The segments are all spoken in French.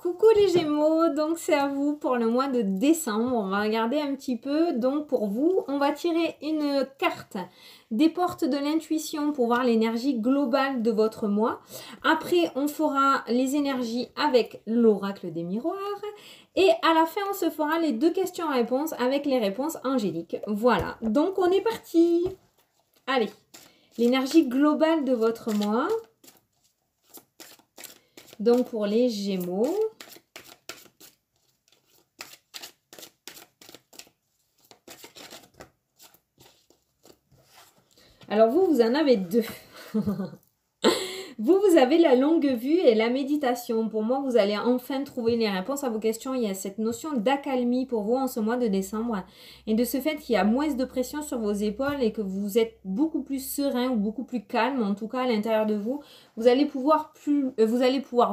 Coucou les Gémeaux, donc c'est à vous pour le mois de décembre. On va regarder un petit peu. Donc pour vous, on va tirer une carte des portes de l'intuition pour voir l'énergie globale de votre mois. Après, on fera les énergies avec l'oracle des miroirs. Et à la fin, on se fera les 2 questions-réponses avec les réponses angéliques. Voilà, donc on est parti. Allez, l'énergie globale de votre mois. Donc pour les Gémeaux. Alors vous en avez 2. Vous avez la longue vue et la méditation. Pour moi, vous allez enfin trouver les réponses à vos questions. Il y a cette notion d'accalmie pour vous en ce mois de décembre. Et de ce fait qu'il y a moins de pression sur vos épaules et que vous êtes beaucoup plus serein ou beaucoup plus calme, en tout cas à l'intérieur de vous. Vous allez pouvoir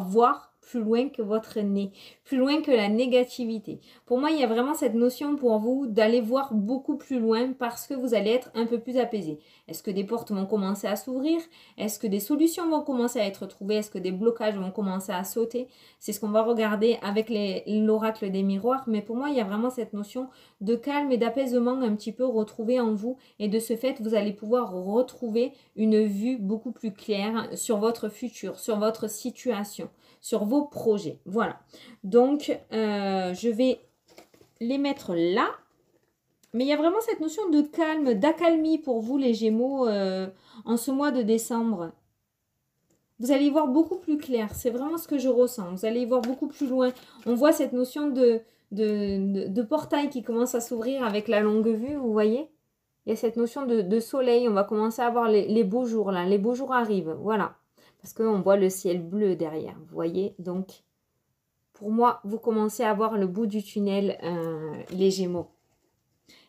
voir plus loin que votre nez, plus loin que la négativité. Pour moi, il y a vraiment cette notion pour vous d'aller voir beaucoup plus loin parce que vous allez être un peu plus apaisé. Est-ce que des portes vont commencer à s'ouvrir? Est-ce que des solutions vont commencer à être trouvées? Est-ce que des blocages vont commencer à sauter? C'est ce qu'on va regarder avec l'oracle des miroirs. Mais pour moi, il y a vraiment cette notion de calme et d'apaisement un petit peu retrouvée en vous. Et de ce fait, vous allez pouvoir retrouver une vue beaucoup plus claire sur votre futur, sur votre situation, sur vos projets. Voilà. Donc, je vais les mettre là. Mais il y a vraiment cette notion de calme, d'accalmie pour vous les Gémeaux en ce mois de décembre. Vous allez y voir beaucoup plus clair. C'est vraiment ce que je ressens. Vous allez y voir beaucoup plus loin. On voit cette notion de portail qui commence à s'ouvrir avec la longue vue, vous voyez? Il y a cette notion de soleil. On va commencer à voir les beaux jours là. Les beaux jours arrivent, voilà. Parce qu'on voit le ciel bleu derrière, vous voyez? Donc, pour moi, vous commencez à voir le bout du tunnel, les Gémeaux.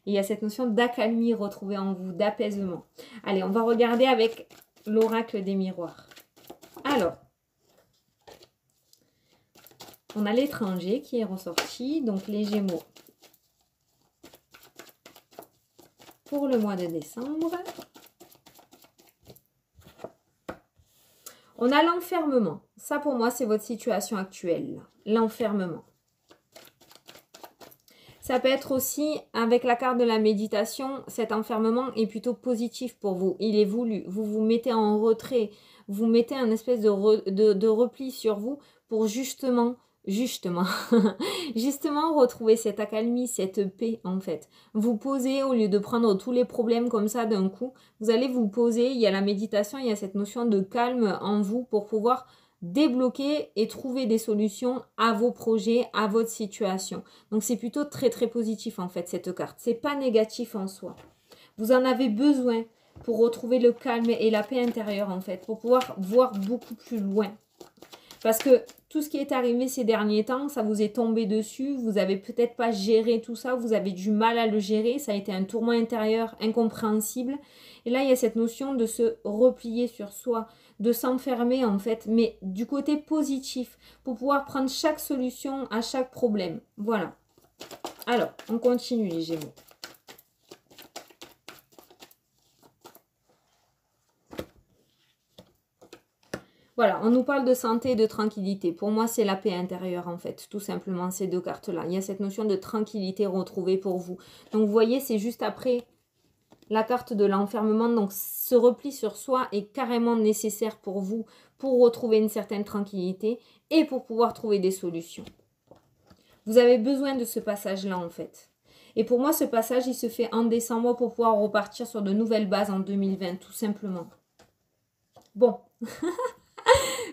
Et il y a cette notion d'accalmie retrouvée en vous, d'apaisement. Allez, on va regarder avec l'oracle des miroirs. Alors, on a l'étranger qui est ressorti, donc les Gémeaux. Pour le mois de décembre. On a l'enfermement. Ça, pour moi, c'est votre situation actuelle. L'enfermement. Ça peut être aussi, avec la carte de la méditation, cet enfermement est plutôt positif pour vous. Il est voulu. Vous vous mettez en retrait. Vous mettez un espèce de repli sur vous pour justement retrouver cette accalmie, cette paix en fait. Vous posez, au lieu de prendre tous les problèmes comme ça d'un coup, vous allez vous poser. Il y a la méditation, il y a cette notion de calme en vous pour pouvoir débloquer et trouver des solutions à vos projets, à votre situation. Donc c'est plutôt très très positif en fait cette carte. C'est pas négatif en soi. Vous en avez besoin pour retrouver le calme et la paix intérieure en fait, pour pouvoir voir beaucoup plus loin. Parce que tout ce qui est arrivé ces derniers temps, ça vous est tombé dessus, vous n'avez peut-être pas géré tout ça, vous avez du mal à le gérer, ça a été un tourment intérieur incompréhensible. Et là, il y a cette notion de se replier sur soi, de s'enfermer en fait, mais du côté positif, pour pouvoir prendre chaque solution à chaque problème. Voilà. Alors, on continue les Gémeaux. Voilà, on nous parle de santé et de tranquillité. Pour moi, c'est la paix intérieure, en fait, tout simplement, ces 2 cartes-là. Il y a cette notion de tranquillité retrouvée pour vous. Donc, vous voyez, c'est juste après la carte de l'enfermement. Donc, ce repli sur soi est carrément nécessaire pour vous, pour retrouver une certaine tranquillité et pour pouvoir trouver des solutions. Vous avez besoin de ce passage-là, en fait. Et pour moi, ce passage, il se fait en décembre pour pouvoir repartir sur de nouvelles bases en 2020, tout simplement. Bon.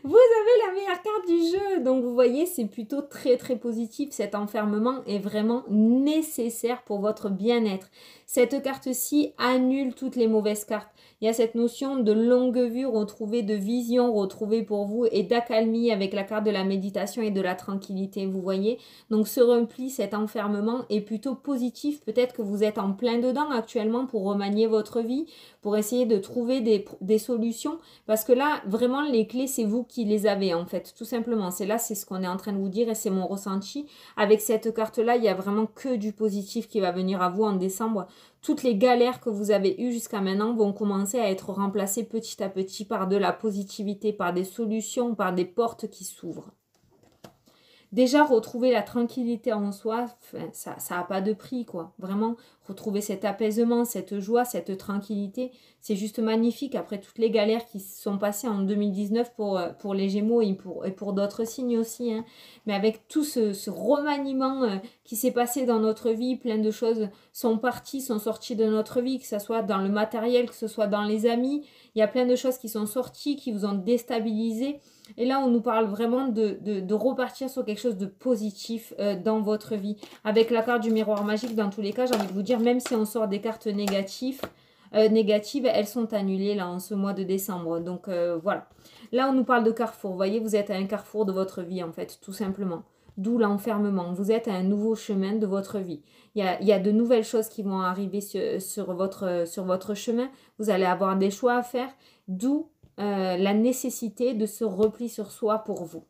Vous avez la meilleure carte du jeu. Donc, vous voyez, c'est plutôt très, très positif. Cet enfermement est vraiment nécessaire pour votre bien-être. Cette carte-ci annule toutes les mauvaises cartes. Il y a cette notion de longue vue retrouvée, de vision retrouvée pour vous et d'accalmie avec la carte de la méditation et de la tranquillité, vous voyez. Donc, ce repli, cet enfermement est plutôt positif. Peut-être que vous êtes en plein dedans actuellement pour remanier votre vie, pour essayer de trouver des solutions. Parce que là, vraiment, les clés, c'est vous qui les avez en fait, tout simplement. C'est ce qu'on est en train de vous dire et c'est mon ressenti. Avec cette carte-là, il n'y a vraiment que du positif qui va venir à vous en décembre. Toutes les galères que vous avez eues jusqu'à maintenant vont commencer à être remplacées petit à petit par de la positivité, par des solutions, par des portes qui s'ouvrent. déjà retrouver la tranquillité en soi, ça n'a pas de prix, quoi. Vraiment, retrouver cet apaisement, cette joie, cette tranquillité, c'est juste magnifique. Après toutes les galères qui se sont passées en 2019 pour les Gémeaux et pour d'autres signes aussi, hein. Mais avec tout ce remaniement qui s'est passé dans notre vie, plein de choses sont parties, sont sorties de notre vie, que ce soit dans le matériel, que ce soit dans les amis. Il y a plein de choses qui sont sorties, qui vous ont déstabilisé. Et là, on nous parle vraiment de repartir sur quelque chose de positif dans votre vie. Avec la carte du miroir magique, dans tous les cas, j'ai envie de vous dire, même si on sort des cartes négatives, elles sont annulées là en ce mois de décembre. Donc voilà. Là, on nous parle de carrefour. Vous voyez, vous êtes à un carrefour de votre vie en fait, tout simplement. D'où l'enfermement. Vous êtes à un nouveau chemin de votre vie. Il y a de nouvelles choses qui vont arriver sur votre chemin. Vous allez avoir des choix à faire. D'où la nécessité de ce repli sur soi pour vous.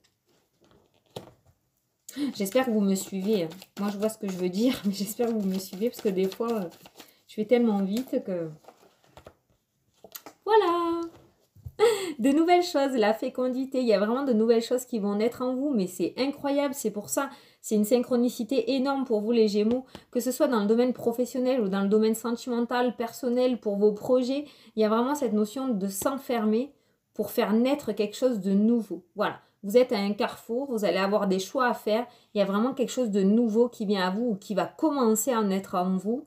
J'espère que vous me suivez. Moi, je vois ce que je veux dire, mais j'espère que vous me suivez parce que des fois, je fais tellement vite que... Voilà! De nouvelles choses, la fécondité, il y a vraiment de nouvelles choses qui vont naître en vous, mais c'est incroyable, c'est pour ça, c'est une synchronicité énorme pour vous les Gémeaux, que ce soit dans le domaine professionnel ou dans le domaine sentimental, personnel, pour vos projets, il y a vraiment cette notion de s'enfermer pour faire naître quelque chose de nouveau. Voilà, vous êtes à un carrefour, vous allez avoir des choix à faire, il y a vraiment quelque chose de nouveau qui vient à vous ou qui va commencer à naître en vous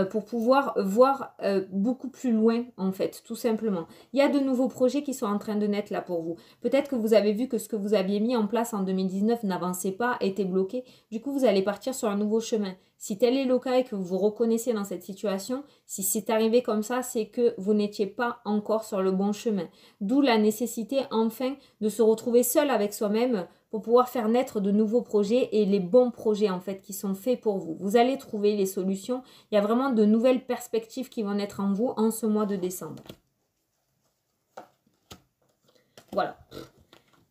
pour pouvoir voir beaucoup plus loin en fait, tout simplement. Il y a de nouveaux projets qui sont en train de naître là pour vous. Peut-être que vous avez vu que ce que vous aviez mis en place en 2019 n'avançait pas, était bloqué. Du coup, vous allez partir sur un nouveau chemin. Si tel est le cas et que vous vous reconnaissez dans cette situation, si c'est arrivé comme ça, c'est que vous n'étiez pas encore sur le bon chemin. D'où la nécessité enfin de se retrouver seul avec soi-même pour pouvoir faire naître de nouveaux projets et les bons projets en fait qui sont faits pour vous. Vous allez trouver les solutions. Il y a vraiment de nouvelles perspectives qui vont naître en vous en ce mois de décembre. Voilà.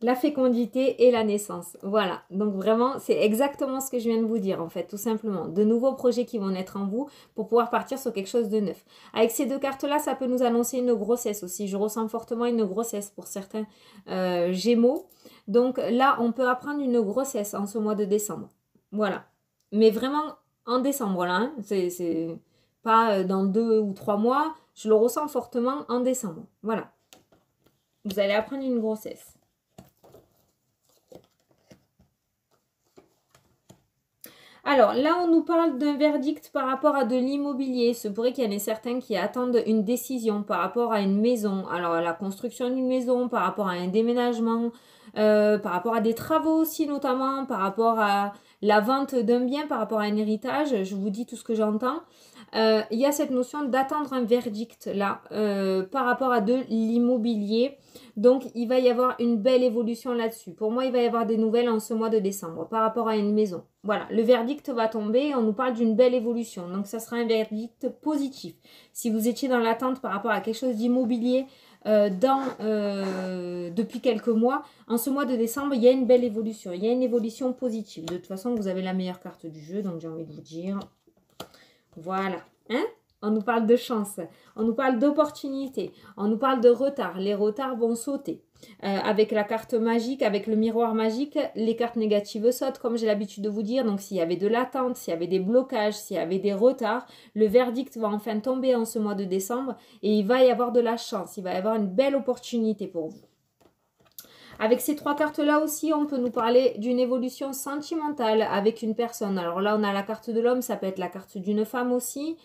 La fécondité et la naissance. Voilà. Donc vraiment, c'est exactement ce que je viens de vous dire en fait, tout simplement. De nouveaux projets qui vont naître en vous pour pouvoir partir sur quelque chose de neuf. Avec ces deux cartes-là, ça peut nous annoncer une grossesse aussi. Je ressens fortement une grossesse pour certains Gémeaux. Donc là, on peut apprendre une grossesse en ce mois de décembre. Voilà. Mais vraiment en décembre là. Hein. C'est pas dans 2 ou 3 mois. Je le ressens fortement en décembre. Voilà. Vous allez apprendre une grossesse. Alors là, on nous parle d'un verdict par rapport à de l'immobilier. Il se pourrait qu'il y en ait certains qui attendent une décision par rapport à une maison. Alors à la construction d'une maison, par rapport à un déménagement, par rapport à des travaux aussi notamment, par rapport à la vente d'un bien, par rapport à un héritage. Je vous dis tout ce que j'entends. Il y a cette notion d'attendre un verdict là par rapport à de l'immobilier. Donc, il va y avoir une belle évolution là-dessus. Pour moi, il va y avoir des nouvelles en ce mois de décembre par rapport à une maison. Voilà, le verdict va tomber et on nous parle d'une belle évolution. Donc, ça sera un verdict positif. Si vous étiez dans l'attente par rapport à quelque chose d'immobilier depuis quelques mois, en ce mois de décembre, il y a une belle évolution. Il y a une évolution positive. De toute façon, vous avez la meilleure carte du jeu, donc j'ai envie de vous dire... Voilà, hein? On nous parle de chance, on nous parle d'opportunité, on nous parle de retard. Les retards vont sauter. Avec la carte magique, avec le miroir magique, les cartes négatives sautent, comme j'ai l'habitude de vous dire. Donc, s'il y avait de l'attente, s'il y avait des blocages, s'il y avait des retards, le verdict va enfin tomber en ce mois de décembre et il va y avoir de la chance. Il va y avoir une belle opportunité pour vous. Avec ces trois cartes-là aussi, on peut nous parler d'une évolution sentimentale avec une personne. Alors là, on a la carte de l'homme, ça peut être la carte d'une femme aussi.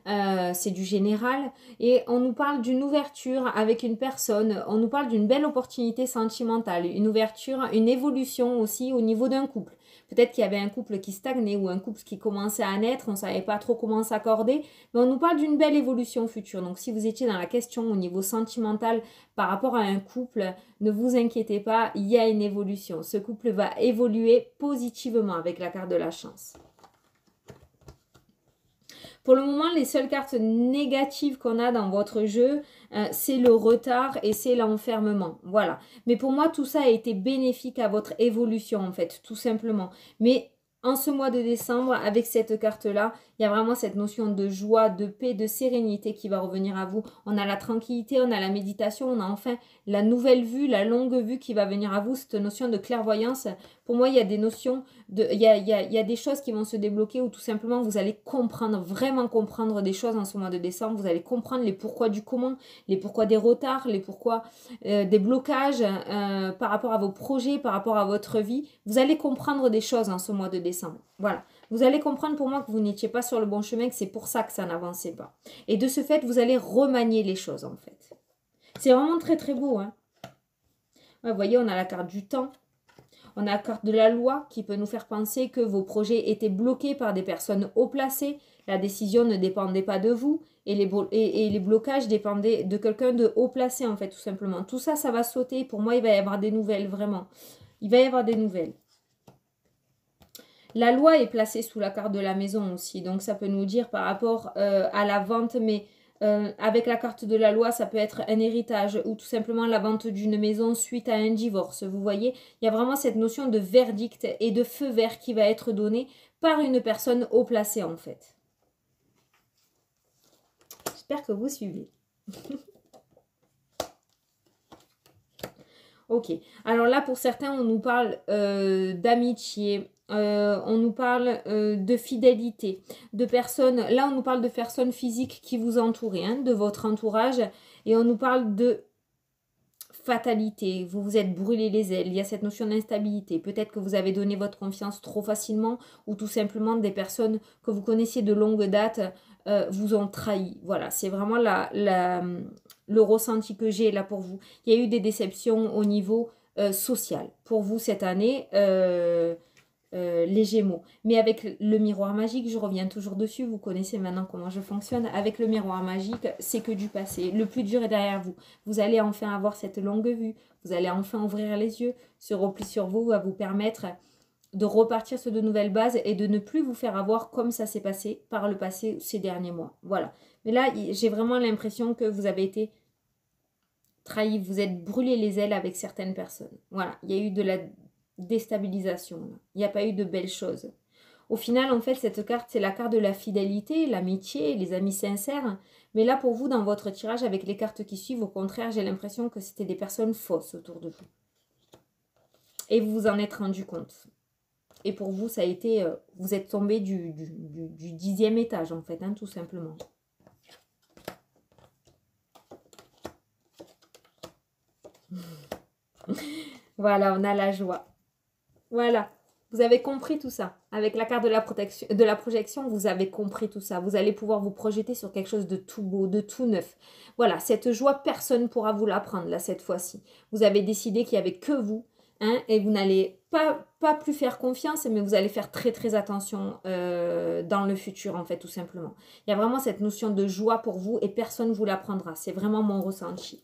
C'est du général. Et on nous parle d'une ouverture avec une personne. On nous parle d'une belle opportunité sentimentale. Une ouverture, une évolution aussi au niveau d'un couple. Peut-être qu'il y avait un couple qui stagnait ou un couple qui commençait à naître. On ne savait pas trop comment s'accorder. Mais on nous parle d'une belle évolution future. Donc si vous étiez dans la question au niveau sentimental par rapport à un couple, ne vous inquiétez pas, il y a une évolution. Ce couple va évoluer positivement avec la carte de la chance. Pour le moment, les seules cartes négatives qu'on a dans votre jeu, c'est le retard et c'est l'enfermement. Voilà. Mais pour moi, tout ça a été bénéfique à votre évolution, en fait, tout simplement. Mais en ce mois de décembre, avec cette carte-là, il y a vraiment cette notion de joie, de paix, de sérénité qui va revenir à vous. On a la tranquillité, on a la méditation, on a enfin la nouvelle vue, la longue vue qui va venir à vous, cette notion de clairvoyance. Pour moi, il y a des notions, il y a des choses qui vont se débloquer où tout simplement vous allez comprendre, vraiment comprendre des choses en ce mois de décembre. Vous allez comprendre les pourquoi du comment, les pourquoi des retards, les pourquoi des blocages par rapport à vos projets, par rapport à votre vie. Vous allez comprendre des choses en ce mois de décembre. Voilà. Vous allez comprendre pour moi que vous n'étiez pas sur le bon chemin, que c'est pour ça que ça n'avançait pas. Et de ce fait, vous allez remanier les choses en fait. C'est vraiment très très beau. Hein. Ouais, vous voyez, on a la carte du temps. On a la carte de la loi qui peut nous faire penser que vos projets étaient bloqués par des personnes haut placées. La décision ne dépendait pas de vous et les blocages dépendaient de quelqu'un de haut placé en fait, tout simplement. Tout ça, ça va sauter. Pour moi, il va y avoir des nouvelles, vraiment. Il va y avoir des nouvelles. La loi est placée sous la carte de la maison aussi, donc ça peut nous dire par rapport à la vente, mais avec la carte de la loi, ça peut être un héritage ou tout simplement la vente d'une maison suite à un divorce. Vous voyez, il y a vraiment cette notion de verdict et de feu vert qui va être donné par une personne haut placée en fait. J'espère que vous suivez. Ok, alors là pour certains on nous parle d'amitié, on nous parle de fidélité, de personnes, là on nous parle de personnes physiques qui vous entourent, hein, de votre entourage, et on nous parle de fatalité, vous vous êtes brûlé les ailes, il y a cette notion d'instabilité, peut-être que vous avez donné votre confiance trop facilement, ou tout simplement des personnes que vous connaissiez de longue date vous ont trahi, voilà, c'est vraiment le ressenti que j'ai là pour vous. Il y a eu des déceptions au niveau social pour vous cette année, les Gémeaux. Mais avec le miroir magique, je reviens toujours dessus, vous connaissez maintenant comment je fonctionne. Avec le miroir magique, c'est que du passé. Le plus dur est derrière vous. Vous allez enfin avoir cette longue vue. Vous allez enfin ouvrir les yeux. Ce repli sur vous va vous permettre de repartir sur de nouvelles bases et de ne plus vous faire avoir comme ça s'est passé par le passé ces derniers mois. Voilà. Mais là, j'ai vraiment l'impression que vous avez été trahi, vous êtes brûlé les ailes avec certaines personnes. Voilà, il y a eu de la déstabilisation. Là. Il n'y a pas eu de belles choses. Au final, en fait, cette carte, c'est la carte de la fidélité, l'amitié, les amis sincères. Mais là, pour vous, dans votre tirage, avec les cartes qui suivent, au contraire, j'ai l'impression que c'était des personnes fausses autour de vous. Et vous vous en êtes rendu compte. Et pour vous, ça a été... vous êtes tombé du 10e étage, en fait, hein, tout simplement. Voilà, on a la joie. Voilà, vous avez compris tout ça. Avec la carte de la projection, vous avez compris tout ça. Vous allez pouvoir vous projeter sur quelque chose de tout beau, de tout neuf. Voilà, cette joie, personne ne pourra vous la prendre là, cette fois-ci. Vous avez décidé qu'il n'y avait que vous. Hein, et vous n'allez pas plus faire confiance, mais vous allez faire très très attention dans le futur, en fait, tout simplement. Il y a vraiment cette notion de joie pour vous et personne ne vous la prendra. C'est vraiment mon ressenti.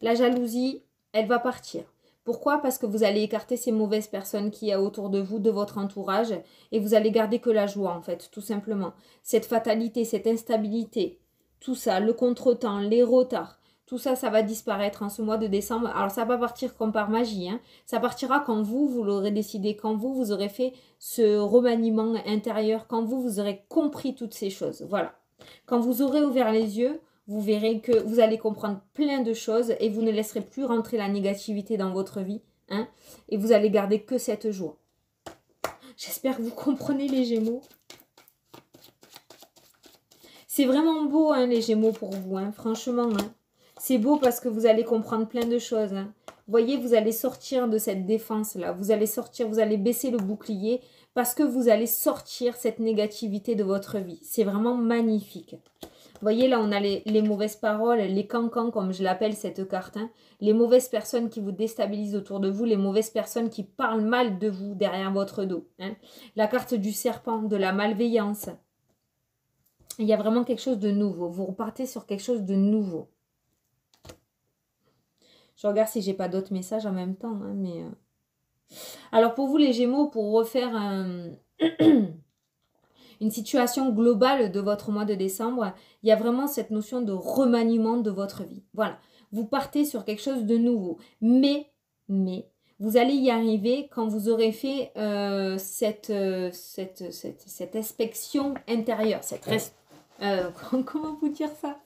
La jalousie, elle va partir. Pourquoi? Parce que vous allez écarter ces mauvaises personnes qu'il y a autour de vous, de votre entourage, et vous allez garder que la joie, en fait, tout simplement. Cette fatalité, cette instabilité, tout ça, le contretemps, les retards, tout ça, ça va disparaître en ce mois de décembre. Alors, ça va partir comme par magie, hein. Ça partira quand vous l'aurez décidé, quand vous aurez fait ce remaniement intérieur, quand vous aurez compris toutes ces choses. Voilà. Quand vous aurez ouvert les yeux, vous verrez que vous allez comprendre plein de choses et vous ne laisserez plus rentrer la négativité dans votre vie. Hein, et vous allez garder que cette joie. J'espère que vous comprenez les Gémeaux. C'est vraiment beau, hein, les Gémeaux, pour vous, hein, franchement. Hein. C'est beau parce que vous allez comprendre plein de choses. Hein. Vous voyez, vous allez sortir de cette défense-là. Vous allez sortir, vous allez baisser le bouclier parce que vous allez sortir cette négativité de votre vie. C'est vraiment magnifique. Vous voyez, là, on a les mauvaises paroles, les cancans, comme je l'appelle cette carte. Hein. Les mauvaises personnes qui vous déstabilisent autour de vous, les mauvaises personnes qui parlent mal de vous derrière votre dos. Hein. La carte du serpent, de la malveillance. Il y a vraiment quelque chose de nouveau. Vous repartez sur quelque chose de nouveau. Je regarde si j'ai pas d'autres messages en même temps. Hein, mais alors, pour vous, les Gémeaux, pour refaire une situation globale de votre mois de décembre, il y a vraiment cette notion de remaniement de votre vie. Voilà, vous partez sur quelque chose de nouveau. Mais, Vous allez y arriver quand vous aurez fait cette inspection intérieure, comment vous dire ça?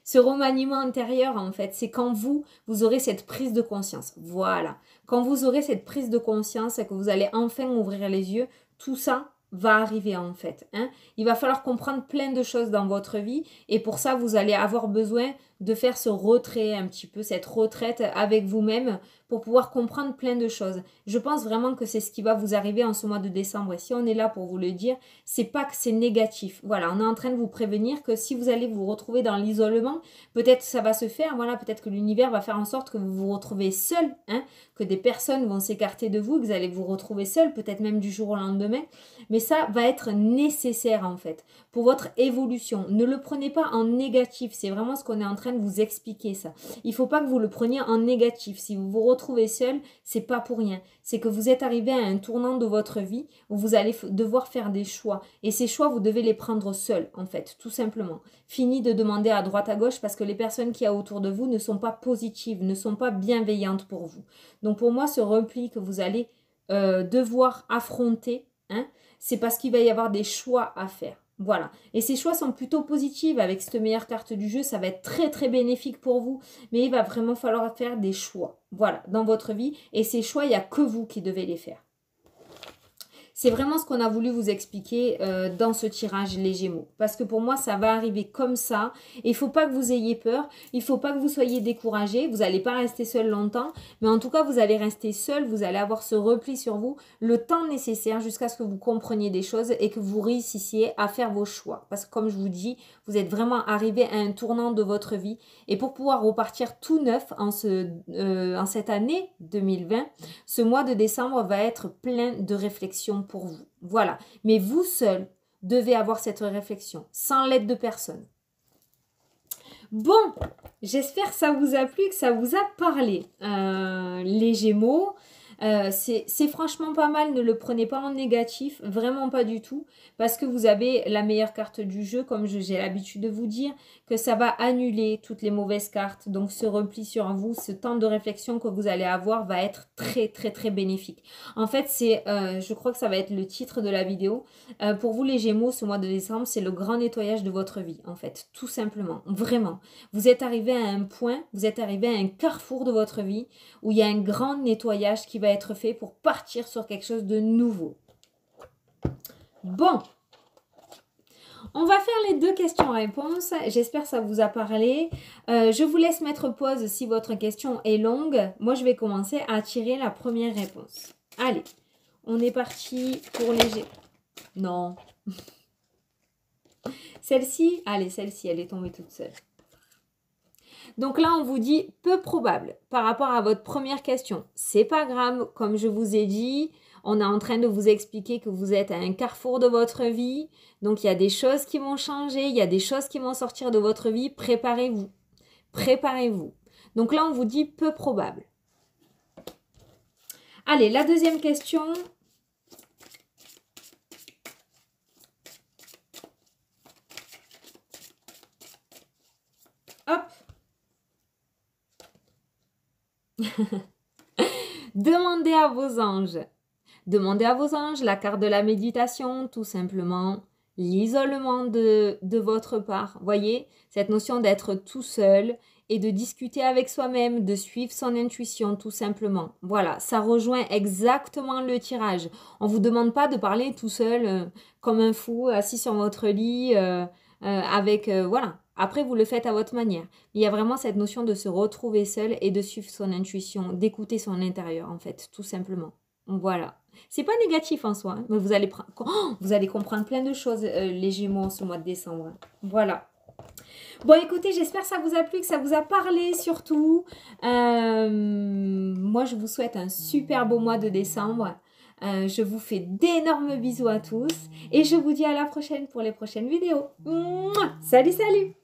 Ce remaniement intérieur, en fait, c'est quand vous aurez cette prise de conscience. Voilà. Quand vous aurez cette prise de conscience et que vous allez enfin ouvrir les yeux, tout ça va arriver en fait. Hein. Il va falloir comprendre plein de choses dans votre vie et pour ça, vous allez avoir besoin de faire ce retrait un petit peu, cette retraite avec vous-même pour pouvoir comprendre plein de choses. Je pense vraiment que c'est ce qui va vous arriver en ce mois de décembre et si on est là pour vous le dire, c'est pas que c'est négatif. Voilà, on est en train de vous prévenir que si vous allez vous retrouver dans l'isolement, peut-être ça va se faire, voilà, peut-être que l'univers va faire en sorte que vous vous retrouvez seul, hein, que des personnes vont s'écarter de vous, que vous allez vous retrouver seul, peut-être même du jour au lendemain, mais ça va être nécessaire en fait pour votre évolution. Ne le prenez pas en négatif, c'est vraiment ce qu'on est en train de vous expliquer ça. Il ne faut pas que vous le preniez en négatif. Si vous vous retrouvez seul, c'est pas pour rien. C'est que vous êtes arrivé à un tournant de votre vie où vous allez devoir faire des choix. Et ces choix, vous devez les prendre seuls, en fait, tout simplement. Fini de demander à droite à gauche parce que les personnes qu'il y a autour de vous ne sont pas positives, ne sont pas bienveillantes pour vous. Donc pour moi, ce repli que vous allez devoir affronter, hein, c'est parce qu'il va y avoir des choix à faire. Voilà. Et ces choix sont plutôt positifs. Avec cette meilleure carte du jeu, ça va être très très bénéfique pour vous. Mais il va vraiment falloir faire des choix. Voilà, dans votre vie. Et ces choix, il n'y a que vous qui devez les faire. C'est vraiment ce qu'on a voulu vous expliquer dans ce tirage les Gémeaux. Parce que pour moi, ça va arriver comme ça. Il ne faut pas que vous ayez peur. Il ne faut pas que vous soyez découragés. Vous n'allez pas rester seul longtemps. Mais en tout cas, vous allez rester seul. Vous allez avoir ce repli sur vous le temps nécessaire jusqu'à ce que vous compreniez des choses et que vous réussissiez à faire vos choix. Parce que comme je vous dis, vous êtes vraiment arrivé à un tournant de votre vie. Et pour pouvoir repartir tout neuf en cette année 2020, ce mois de décembre va être plein de réflexions pour vous. Voilà. Mais vous seul devez avoir cette réflexion, sans l'aide de personne. Bon, j'espère que ça vous a plu, que ça vous a parlé. Les Gémeaux, c'est franchement pas mal, ne le prenez pas en négatif, vraiment pas du tout, parce que vous avez la meilleure carte du jeu, comme j'ai l'habitude de vous dire, que ça va annuler toutes les mauvaises cartes, donc ce repli sur vous, ce temps de réflexion que vous allez avoir va être très très très bénéfique. En fait, je crois que ça va être le titre de la vidéo, pour vous les Gémeaux, ce mois de décembre, c'est le grand nettoyage de votre vie, en fait, tout simplement, vraiment. Vous êtes arrivé à un point, vous êtes arrivé à un carrefour de votre vie, où il y a un grand nettoyage qui va être fait pour partir sur quelque chose de nouveau. Bon, on va faire les 2 questions-réponses. J'espère que ça vous a parlé. Je vous laisse mettre pause si votre question est longue. Moi, je vais commencer à tirer la première réponse. Allez, on est parti pour les Gémeaux. Non. Celle-ci, allez, celle-ci, elle est tombée toute seule. Donc là, on vous dit peu probable par rapport à votre première question. C'est pas grave, comme je vous ai dit, on est en train de vous expliquer que vous êtes à un carrefour de votre vie. Donc il y a des choses qui vont changer, il y a des choses qui vont sortir de votre vie. Préparez-vous. Préparez-vous. Donc là, on vous dit peu probable. Allez, la deuxième question. Hop. Demandez à vos anges. Demandez à vos anges la carte de la méditation, tout simplement. L'isolement de votre part. Voyez, cette notion d'être tout seul et de discuter avec soi-même, de suivre son intuition, tout simplement. Voilà, ça rejoint exactement le tirage. On ne vous demande pas de parler tout seul, comme un fou, assis sur votre lit, voilà. Après, vous le faites à votre manière. Il y a vraiment cette notion de se retrouver seul et de suivre son intuition, d'écouter son intérieur, en fait, tout simplement. Voilà. C'est pas négatif en soi, hein, mais vous allez comprendre plein de choses, les Gémeaux, en ce mois de décembre. Voilà. Bon, écoutez, j'espère que ça vous a plu, que ça vous a parlé surtout. Moi, je vous souhaite un super beau mois de décembre. Je vous fais d'énormes bisous à tous et je vous dis à la prochaine pour les prochaines vidéos. Mouah, salut, salut!